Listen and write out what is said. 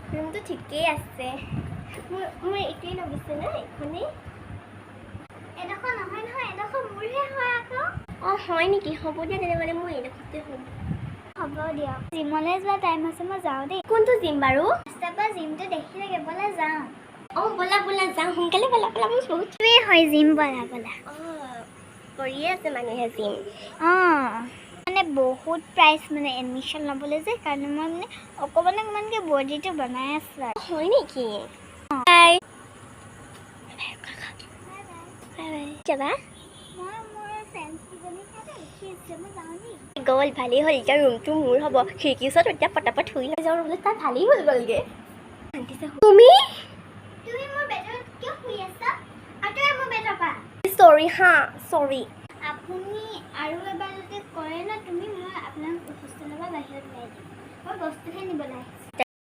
ৰুমটো ঠিকেই আছে মোৰ এইটোৱেই লাগিছে না এইখনেই এডোখৰ নহয় নহয় এডোখৰ মোৰহে হয় আকৌ অঁ হয় নেকি হ'ব দিয়া তেনেহ'লে মই এইডোখৰতে হ'ম হ'ব দিয়ক জিমলৈ যোৱা টাইম আছে মই যাওঁ দেই কোনটো জিম বাৰু ৰাস্তাৰ পৰা জিমটো দেখি থাকে ব'লা যাওঁ অঁ ব'লা ব'লা যাওঁ সোনকালে ব'লা ব'লা মোৰ বহুতটোৱেই হয় জিম ব'লা ব'লা অঁ কৰিয়ে আছে মানুহে জিম অঁ মানে বহুত প্ৰাইচ মানে এডমিশ্যন ল'বলৈ যে কাৰণে মই মানে অকণমানকৈ বডিটো বনাই আছোঁ আৰু হয় নেকি বাই যাবা গ'ল ভালেই হ'ল এতিয়া ৰুমটো মোৰ হ'ব খিৰিকীৰ ওচৰত এতিয়া পটাপট শুই লৈ যাওঁ বোলে তাই ভালেই হ'ল গ'লগৈ তুমি মোৰ বেডত কিয় শুই আছা আঁতৰা মোৰ বেডৰ পৰা চৰি হা চৰি আপুনি আৰু এবাৰ যদি কৰে ন তুমি মই আপোনাক হোষ্টেলৰ পৰা বাহিৰত ওলাই দিম মই বস্তুহে নিবলৈ